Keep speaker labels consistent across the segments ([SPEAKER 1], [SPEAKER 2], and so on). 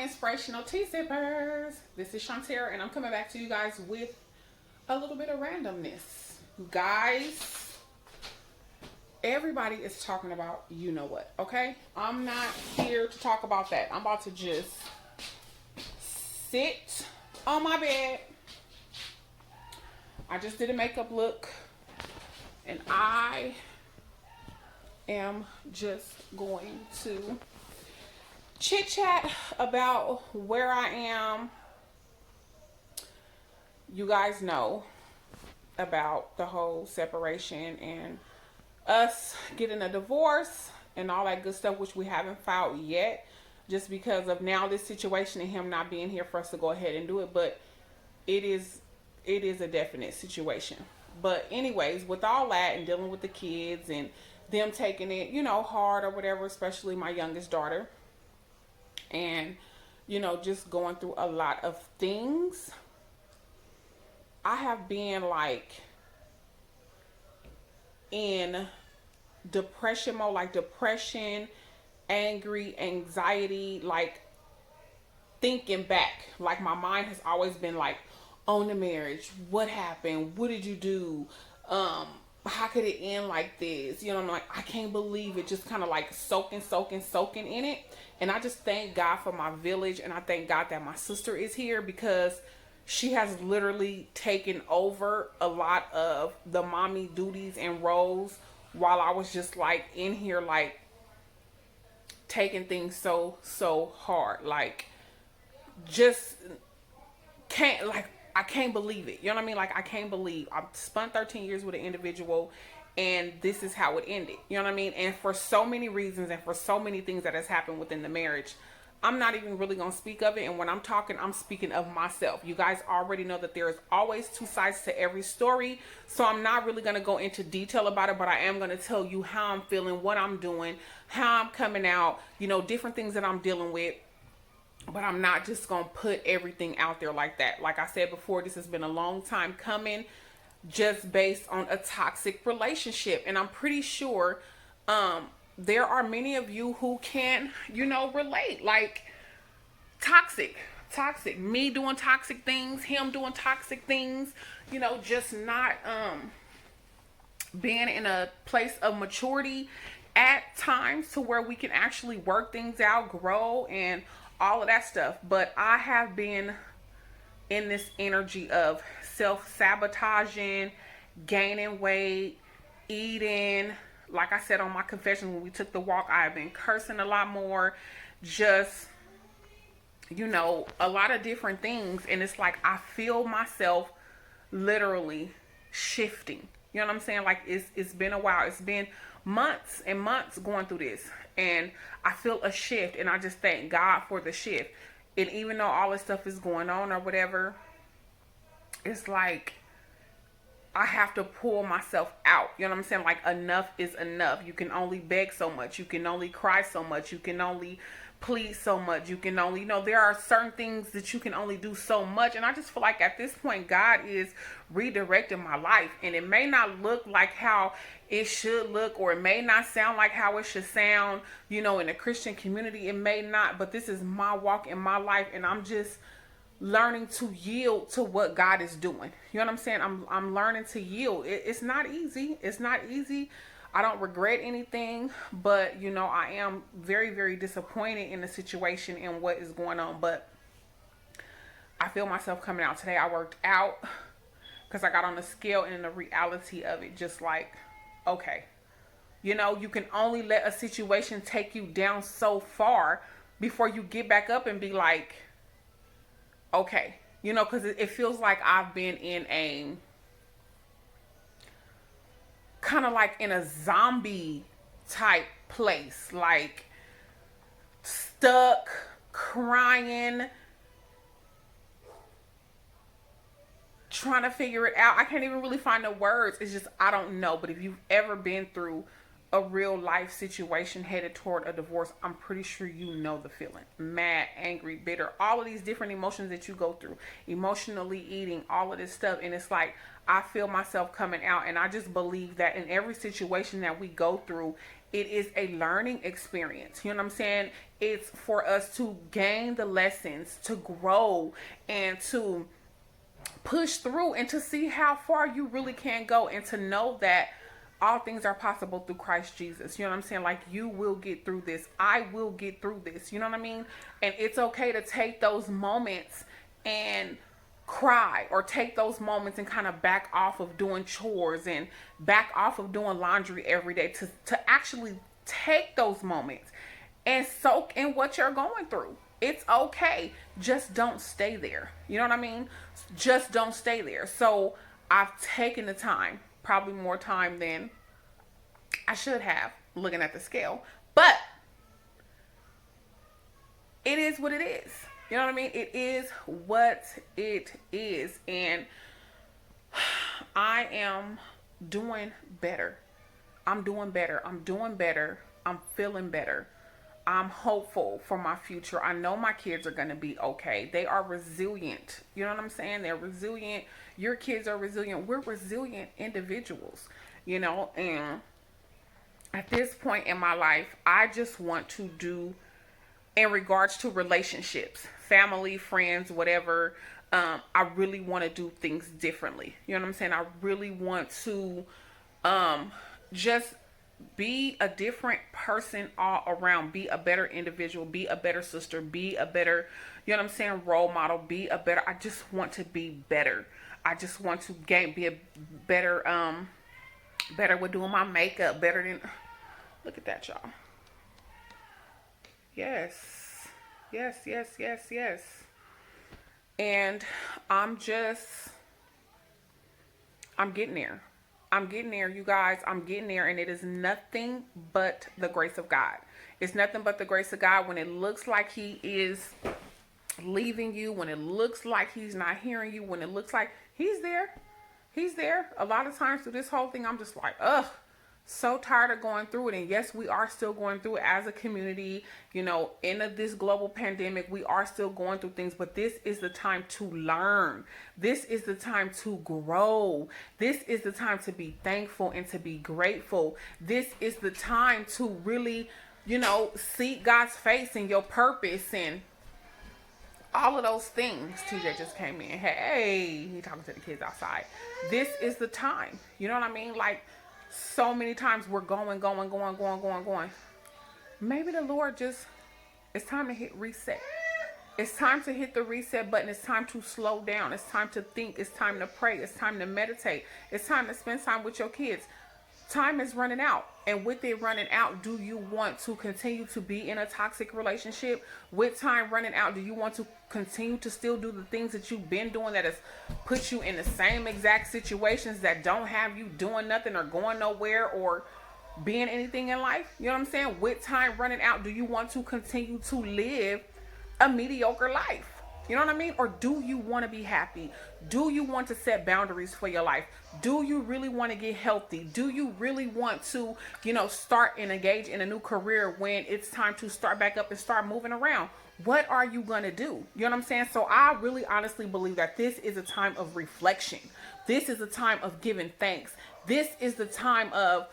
[SPEAKER 1] inspirational tea sippers. This is Shantara, and I'm coming back to you guys with a little bit of randomness. Guys, everybody is talking about you know what, okay? I'm not here to talk about that. I'm about to just sit on my bed. I just did a makeup look, and I am just going to chit chat about where I am. You guys know about the whole separation and us getting a divorce and all that good stuff, which we haven't filed yet, just because of now this situation and him not being here for us to go ahead and do it. But it is a definite situation. But anyways, with all that and dealing with the kids and them taking it, hard or whatever, especially my youngest daughter, and, just going through a lot of things, I have been in depression mode, depression, angry, anxiety, thinking back. My mind has always been on the marriage. What happened? What did you do? How could it end like this? I'm I can't believe it. Just kind of soaking in it. And I just thank God for my village, and I thank God that my sister is here, because she has literally taken over a lot of the mommy duties and roles, while I was just in here taking things so hard. Just can't I can't believe it. You know what I mean? I can't believe I spent 13 years with an individual, and this is how it ended. You know what I mean? And for so many reasons and for so many things that has happened within the marriage, I'm not even really going to speak of it. And when I'm talking, I'm speaking of myself. You guys already know that there is always two sides to every story. So I'm not really going to go into detail about it, but I am going to tell you how I'm feeling, what I'm doing, how I'm coming out, different things that I'm dealing with. But I'm not just going to put everything out there like that. Like I said before, this has been a long time coming, just based on a toxic relationship. And I'm pretty sure there are many of you who can, relate. Toxic. Me doing toxic things, him doing toxic things, just not being in a place of maturity at times to where we can actually work things out, grow, and all of that stuff. But I have been in this energy of self-sabotaging, gaining weight, eating. Like I said on my confession when we took the walk, I have been cursing a lot more. Just, a lot of different things. And it's I feel myself literally shifting. You know what I'm saying? It's been a while. It's been months and months going through this, and I feel a shift, and I just thank God for the shift. And even though all this stuff is going on or whatever, it's I have to pull myself out. You know what I'm saying? Enough is enough. You can only beg so much. You can only cry so much. You can only plead so much. You can only, there are certain things that you can only do so much. And I just feel at this point, God is redirecting my life. And it may not look like how it should look, or it may not sound like how it should sound, in the Christian community. It may not, but this is my walk in my life. And I'm just learning to yield to what God is doing. You know what I'm saying? I'm learning to yield. It's not easy. It's not easy. I don't regret anything, but I am very, very disappointed in the situation and what is going on. But I feel myself coming out today. I worked out because I got on the scale, and the reality of it, just okay, you can only let a situation take you down so far before you get back up and be okay, because it feels like I've been in a kind of in a zombie type place, stuck, crying, trying to figure it out. I can't even really find the words. It's just, I don't know. But if you've ever been through a real life situation headed toward a divorce, I'm pretty sure you know the feeling. Mad, angry, bitter, all of these different emotions that you go through, emotionally eating, all of this stuff. And it's I feel myself coming out, and I just believe that in every situation that we go through, It is a learning experience. You know what I'm saying? It's for us to gain the lessons, to grow, and to push through, and to see how far you really can go, and to know that all things are possible through Christ Jesus. You know what I'm saying? Like, you will get through this. I will get through this. You know what I mean? And it's okay to take those moments and cry, or take those moments and kind of back off of doing chores and back off of doing laundry every day, to actually take those moments and soak in what you're going through. It's okay. Just don't stay there. You know what I mean? Just don't stay there. So I've taken the time, probably more time than I should have, looking at the scale. But it is what it is. You know what I mean? It is what it is. And I am doing better. I'm doing better. I'm doing better. I'm feeling better. I'm hopeful for my future. I know my kids are going to be okay. They are resilient. You know what I'm saying? They're resilient. Your kids are resilient. We're resilient individuals, you know. And at this point in my life, I just want to do, in regards to relationships, family, friends, whatever, I really want to do things differently. You know what I'm saying? I really want to just be a different person all around. Be a better individual. Be a better sister. Be a better, you know what I'm saying, role model. Be a better, I just want to be better. I just want to be a better, better with doing my makeup. Better than, look at that, y'all. Yes. Yes, yes, yes, yes. And I'm getting there. I'm getting there, you guys. I'm getting there, and it is nothing but the grace of God. It's nothing but the grace of God. When it looks like he is leaving you, when it looks like he's not hearing you, when it looks like he's there. He's there. A lot of times through this whole thing, I'm just like, ugh, so tired of going through it. And yes, we are still going through it as a community, you know, in this global pandemic. We are still going through things, but this is the time to learn. This is the time to grow. This is the time to be thankful and to be grateful. This is the time to really, you know, seek God's face and your purpose and all of those things. TJ just came in. Hey, he talking to the kids outside. This is the time. You know what I mean? Like, so many times we're going. Maybe the Lord just, it's time to hit reset. It's time to hit the reset button. It's time to slow down. It's time to think. It's time to pray. It's time to meditate. It's time to spend time with your kids. Time is running out. And with it running out, do you want to continue to be in a toxic relationship? With time running out, do you want to continue to still do the things that you've been doing that has put you in the same exact situations that don't have you doing nothing or going nowhere or being anything in life? You know what I'm saying? With time running out, do you want to continue to live a mediocre life? You know what I mean? Or do you want to be happy? Do you want to set boundaries for your life? Do you really want to get healthy? Do you really want to, you know, start and engage in a new career when it's time to start back up and start moving around? What are you going to do? You know what I'm saying? So I really honestly believe that this is a time of reflection. This is a time of giving thanks. This is the time of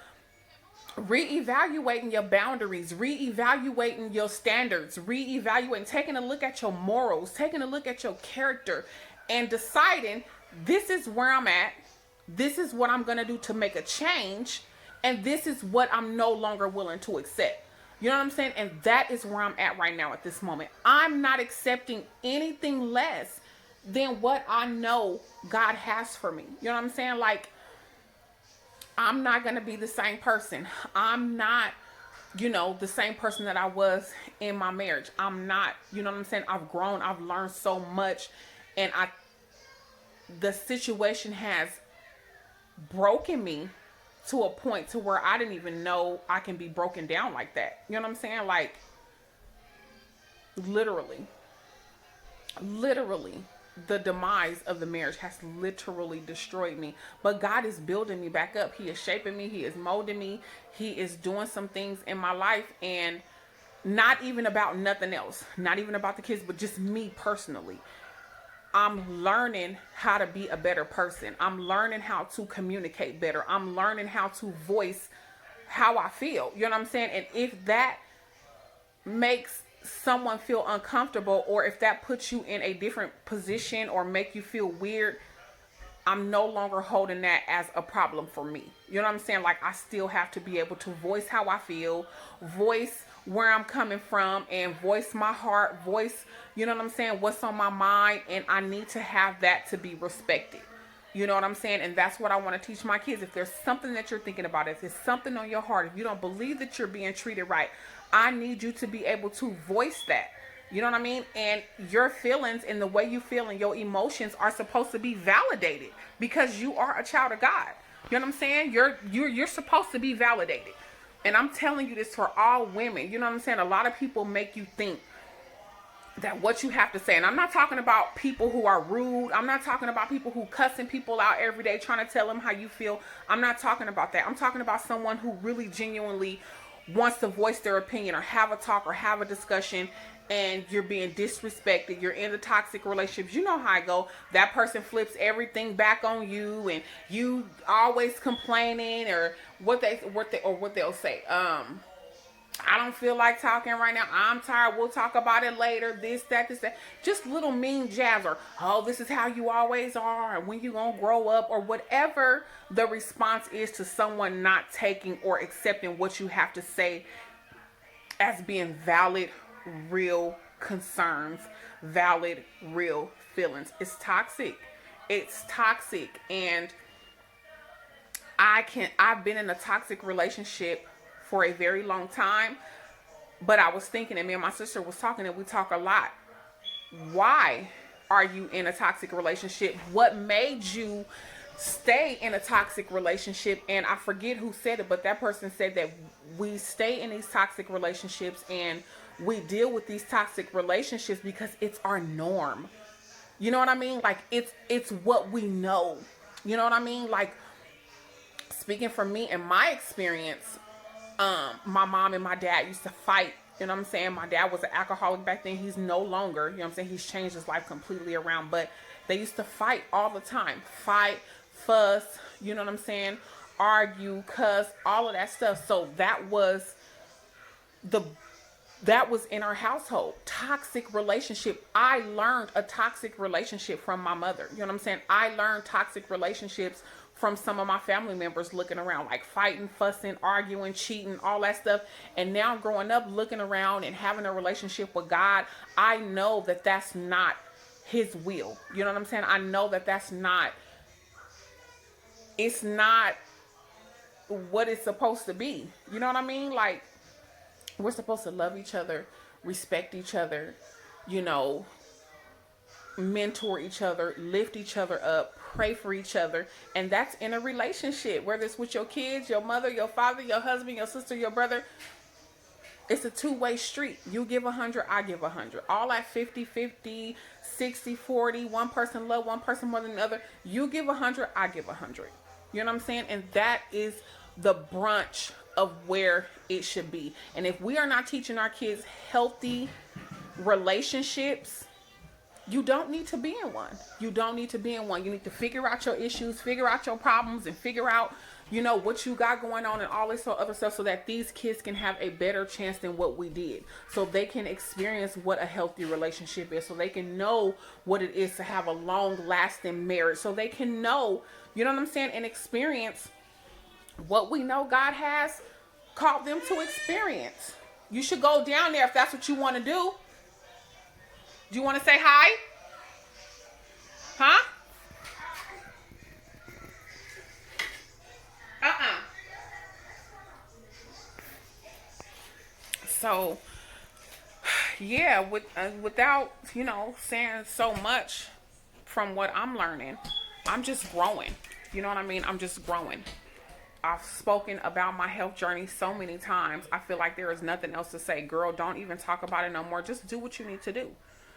[SPEAKER 1] reevaluating your boundaries, reevaluating your standards, reevaluating, taking a look at your morals, taking a look at your character, and deciding this is where I'm at. This is what I'm going to do to make a change. And this is what I'm no longer willing to accept. You know what I'm saying? And that is where I'm at right now at this moment. I'm not accepting anything less than what I know God has for me. You know what I'm saying? Like, I'm not going to be the same person. I'm not, you know, the same person that I was in my marriage. I'm not, you know what I'm saying? I've grown. I've learned so much. And the situation has broken me to a point to where I didn't even know I can be broken down like that. You know what I'm saying? Like, literally, the demise of the marriage has literally destroyed me. But God is building me back up. He is shaping me. He is molding me. He is doing some things in my life, and not even about nothing else. Not even about the kids, but just me personally. I'm learning how to be a better person. I'm learning how to communicate better. I'm learning how to voice how I feel. You know what I'm saying? And if that makes someone feel uncomfortable, or if that puts you in a different position or make you feel weird, I'm no longer holding that as a problem for me. You know what I'm saying? Like, I still have to be able to voice how I feel, voice where I'm coming from, and voice my heart, voice, you know what I'm saying, what's on my mind, and I need to have that to be respected. You know what I'm saying? And that's what I want to teach my kids. If there's something that you're thinking about, if there's something on your heart, if you don't believe that you're being treated right, I need you to be able to voice that. You know what I mean? And your feelings and the way you feel and your emotions are supposed to be validated, because you are a child of God. You know what I'm saying? You're supposed to be validated. And I'm telling you this for all women. You know what I'm saying? A lot of people make you think that what you have to say, and I'm not talking about people who are rude. I'm not talking about people who cussing people out every day trying to tell them how you feel. I'm not talking about that. I'm talking about someone who really genuinely wants to voice their opinion or have a talk or have a discussion, and you're being disrespected. You're in the toxic relationships. You know how I go. That person flips everything back on you, and you always complaining, or what they'll say. I don't feel like talking right now. I'm tired. We'll talk about it later. This, that, this, that. Just little mean jabs, or, oh, this is how you always are, and when you gonna grow up, or whatever the response is to someone not taking or accepting what you have to say as being valid, real concerns, valid, real feelings. It's toxic. It's toxic. And I've been in a toxic relationship for a very long time, but I was thinking, and me and my sister was talking, and we talk a lot. Why are you in a toxic relationship? What made you stay in a toxic relationship? And I forget who said it, but that person said that we stay in these toxic relationships and we deal with these toxic relationships because it's our norm. You know what I mean? Like, it's what we know. You know what I mean? Like, speaking for me and my experience, my mom and my dad used to fight. You know what I'm saying? My dad was an alcoholic back then. He's no longer. You know what I'm saying? He's changed his life completely around. But they used to fight all the time. Fight, fuss, you know what I'm saying? Argue, cuss, all of that stuff. So that was in our household. Toxic relationship. I learned a toxic relationship from my mother. You know what I'm saying? I learned toxic relationships from some of my family members, looking around, like fighting, fussing, arguing, cheating, all that stuff. And now growing up, looking around and having a relationship with God, I know that that's not his will. You know what I'm saying? I know that it's not what it's supposed to be. You know what I mean? Like, we're supposed to love each other, respect each other, you know, mentor each other, lift each other up, pray for each other. And that's in a relationship, whether it's with your kids, your mother, your father, your husband, your sister, your brother. It's a two-way street. You give 100, I give 100. All at 50-50, 60-40, one person love one person more than the other. You give 100, I give 100. You know what I'm saying? And that is the brunch of where it should be. And if we are not teaching our kids healthy relationships, you don't need to be in one. You don't need to be in one. You need to figure out your issues, figure out your problems, and figure out, you know, what you got going on and all this other stuff, so that these kids can have a better chance than what we did. So they can experience what a healthy relationship is. So they can know what it is to have a long-lasting marriage. So they can know, you know what I'm saying, and experience what we know God has called them to experience. You should go down there if that's what you want to do. Do you want to say hi? Huh? So, yeah, without, you know, saying so much from what I'm learning, I'm just growing. You know what I mean? I'm just growing. I've spoken about my health journey so many times. I feel like there is nothing else to say. Girl, don't even talk about it no more. Just do what you need to do.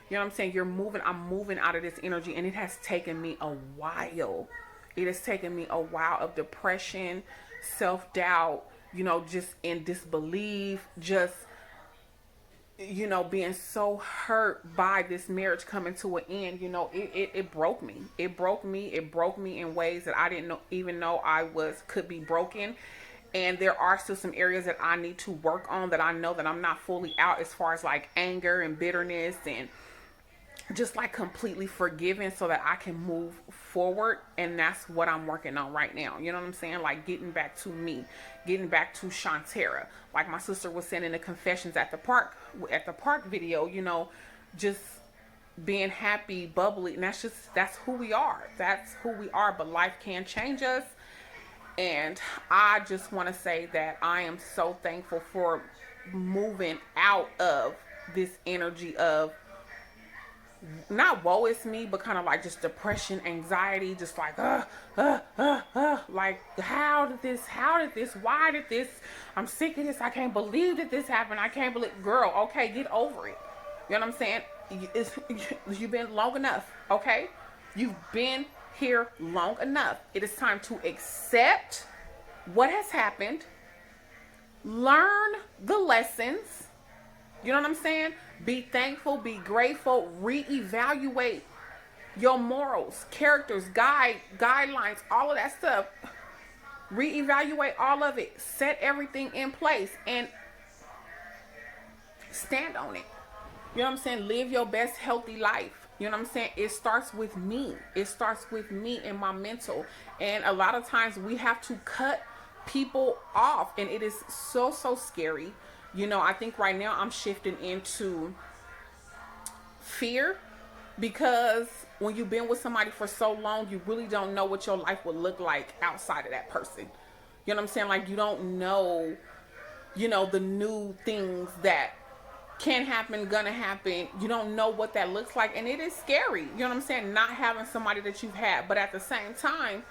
[SPEAKER 1] You know what I'm saying? I'm moving out of this energy, and it has taken me a while. It has taken me a while of depression, self-doubt, you know, just in disbelief, just, you know, being so hurt by this marriage coming to an end. You know, it broke me. It broke me in ways that I didn't even know I could be broken. And there are still some areas that I need to work on, that I know that I'm not fully out, as far as like anger and bitterness and just like completely forgiven, so that I can move forward. And that's what I'm working on right now. You know what I'm saying? Like getting back to me, getting back to Shantera. Like my sister was saying in the confessions at the park video, you know, just being happy, bubbly. And that's who we are. That's who we are. But life can change us. And I just want to say that I am so thankful for moving out of this energy of, not woe is me, but kind of like just depression, anxiety, just like, like, how did this, why did this, I'm sick of this, I can't believe that this happened, I can't believe, girl, okay, get over it. You know what I'm saying? You've been long enough, okay? You've been here long enough. It is time to accept what has happened, learn the lessons. You know what I'm saying? Be thankful, be grateful, reevaluate your morals, characters, guidelines, all of that stuff. Reevaluate all of it. Set everything in place and stand on it. You know what I'm saying? Live your best healthy life. You know what I'm saying? It starts with me. It starts with me and my mental. And a lot of times we have to cut people off, and it is so scary. You know, I think right now I'm shifting into fear, because when you've been with somebody for so long, you really don't know what your life would look like outside of that person. You know what I'm saying? Like, you don't know, you know, the new things that can happen, gonna happen. You don't know what that looks like, and it is scary. You know what I'm saying? Not having somebody that you've had, but at the same time,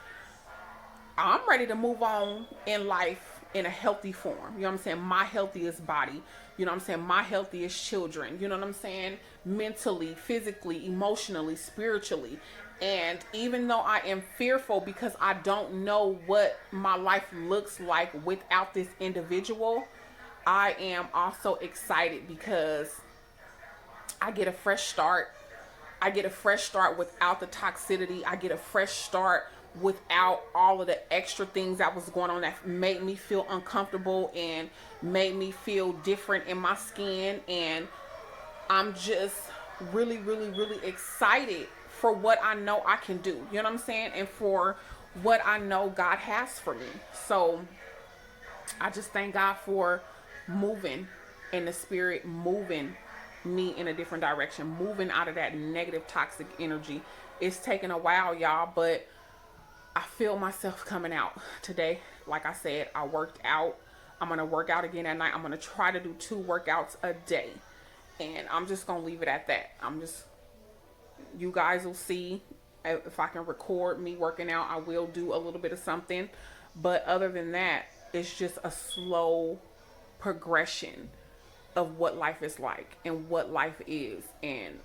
[SPEAKER 1] I'm ready to move on in life in a healthy form. You know what I'm saying? My healthiest body. You know what I'm saying? My healthiest children. You know what I'm saying? Mentally, physically, emotionally, spiritually. And even though I am fearful because I don't know what my life looks like without this individual, I am also excited because I get a fresh start. I get a fresh start without the toxicity. I get a fresh start without all of the extra things that was going on that made me feel uncomfortable and made me feel different in my skin. And I'm just really excited for what I know I can do. You know what I'm saying? And for what I know God has for me. So I just thank God for moving in the spirit, moving me in a different direction, moving out of that negative, toxic energy. It's taken a while, y'all, but I feel myself coming out today. Like I said, I worked out. I'm going to work out again at night. I'm going to try to do 2 workouts a day. And I'm just going to leave it at that. You guys will see if I can record me working out. I will do a little bit of something. But other than that, it's just a slow progression of what life is like and what life is. And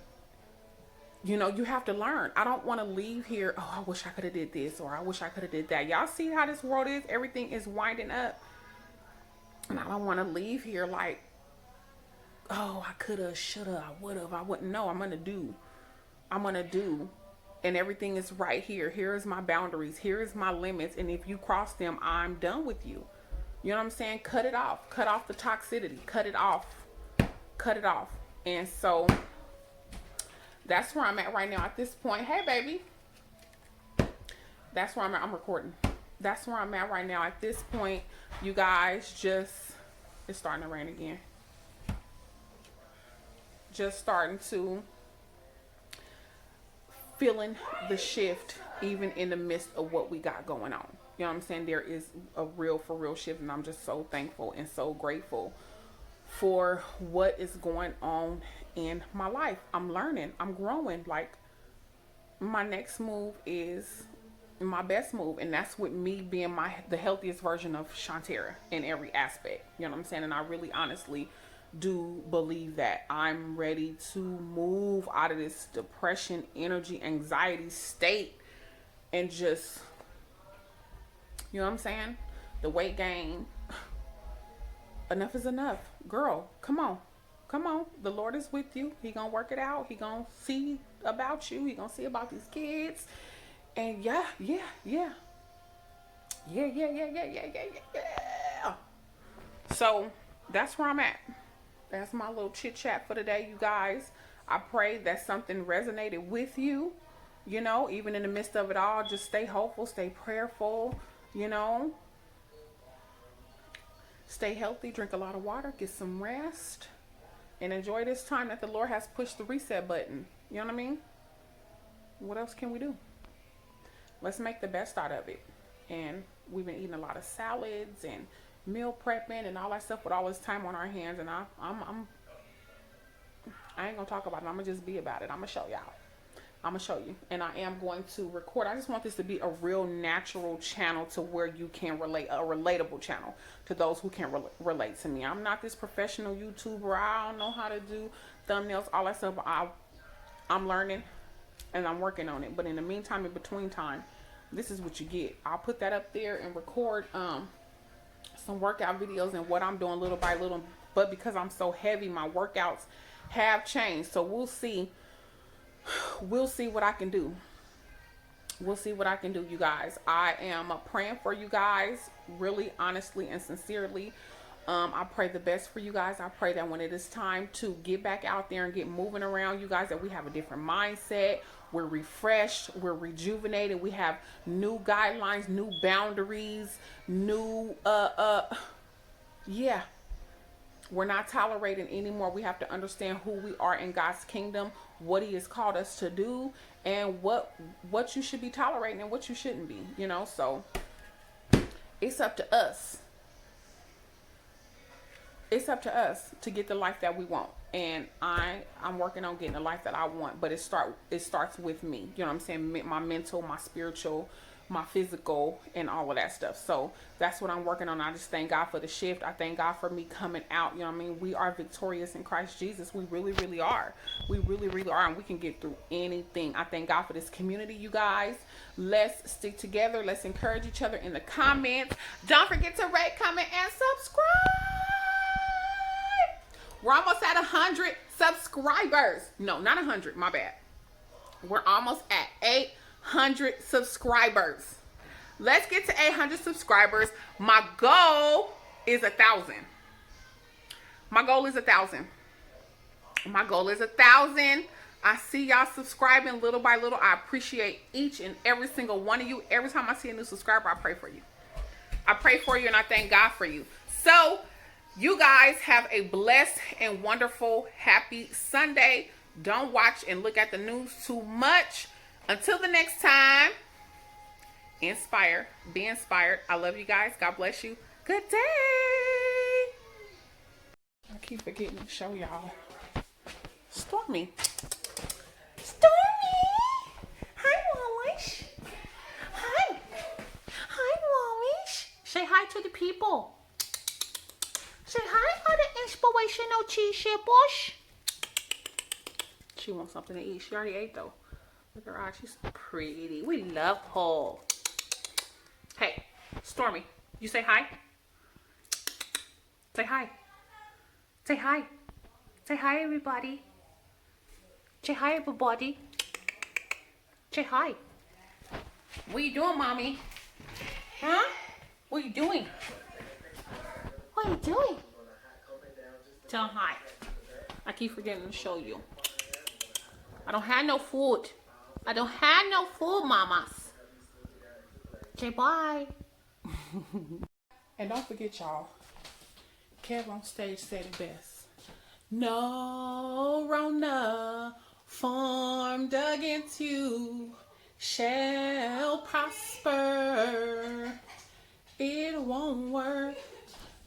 [SPEAKER 1] you know, you have to learn. I don't want to leave here, oh, I wish I could have did this, or I wish I could have did that. Y'all see how this world is? Everything is winding up. And I don't want to leave here like, oh, I could have, should have, I would have, I wouldn't know. I'm going to do. And everything is right here. Here is my boundaries. Here is my limits. And if you cross them, I'm done with you. You know what I'm saying? Cut it off. Cut off the toxicity. Cut it off. Cut it off. And so that's where I'm at right now at this point. Hey, baby. That's where I'm at. I'm recording. That's where I'm at right now at this point. You guys, it's starting to rain again. Just starting to feeling the shift even in the midst of what we got going on. You know what I'm saying? There is a real, for real shift, and I'm just so thankful and so grateful for what is going on in my life. I'm learning. I'm growing. Like, my next move is my best move, and that's with me being the healthiest version of Shantera in every aspect. You know what I'm saying? And I really honestly do believe that I'm ready to move out of this depression, energy, anxiety state, and just, you know what I'm saying? The weight gain. Enough is enough. Girl, come on. Come on. The Lord is with you. He gonna work it out. He gonna see about you. He gonna see about these kids. And yeah. So that's where I'm at. That's my little chit chat for today, you guys. I pray that something resonated with you. You know, even in the midst of it all, just stay hopeful, stay prayerful, you know. Stay healthy, drink a lot of water, get some rest, and enjoy this time that the Lord has pushed the reset button. You know what I mean? What else can we do? Let's make the best out of it. And we've been eating a lot of salads and meal prepping and all that stuff with all this time on our hands. And I ain't gonna talk about it. I'm gonna just be about it. I'm gonna show y'all. I'm gonna show you, and I am going to record. I just want this to be a real natural channel to where you can relate, a relatable channel to those who can relate to me. I'm not this professional YouTuber. I don't know how to do thumbnails, all that stuff. I'm learning and I'm working on it. But in the meantime, in between time, this is what you get. I'll put that up there and record some workout videos and what I'm doing little by little. But because I'm so heavy, my workouts have changed. So we'll see. We'll see what I can do. We'll see what I can do, you guys. I am praying for you guys, really, honestly, and sincerely. I pray the best for you guys. I pray that when it is time to get back out there and get moving around, you guys, that we have a different mindset. We're refreshed. We're rejuvenated. We have new guidelines, new boundaries, new, yeah. We're not tolerating anymore. We have to understand who we are in God's kingdom, what he has called us to do, and what you should be tolerating and what you shouldn't be, you know. So it's up to us. It's up to us to get the life that we want. And I'm working on getting the life that I want, but it starts with me. You know what I'm saying? My mental, my spiritual, my physical, and all of that stuff. So that's what I'm working on. I just thank God for the shift. I thank God for me coming out. You know what I mean? We are victorious in Christ Jesus. We really, really are. We really, really are. And we can get through anything. I thank God for this community, you guys. Let's stick together. Let's encourage each other in the comments. Don't forget to rate, comment, and subscribe. We're almost at 100 subscribers. No, not 100. My bad. We're almost at 800 subscribers. Let's get to 800 subscribers. My goal is 1,000. My goal is 1,000. My goal is 1,000. I see y'all subscribing little by little. I appreciate each and every single one of you. Every time I see a new subscriber, I pray for you. I pray for you and I thank God for you. So, you guys have a blessed and wonderful, happy Sunday. Don't watch and look at the news too much. Until the next time, inspire, be inspired. I love you guys. God bless you. Good day. I keep forgetting to show y'all. Stormee. Stormee. Hi, Wallace. Hi. Hi, Wallace. Say hi to the people. Say hi for the inspirational teacher, Bush. She wants something to eat. She already ate, though. Look at her eyes. She's pretty. We love her. Hey, Stormee, you say hi? Say hi. Say hi. Say hi, everybody. Say hi, everybody. Say hi. What are you doing, Mommy? Huh? What are you doing? What are you doing? Tell him hi. I keep forgetting to show you. I don't have no food. I don't have no food, mamas. Say bye. And don't forget, y'all. Kev on stage said it best. No Rona formed against you shall prosper. It won't work.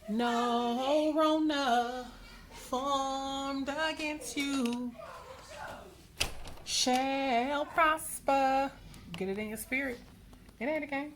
[SPEAKER 1] No Rona formed against you shall prosper. Get it in your spirit. It ain't a game.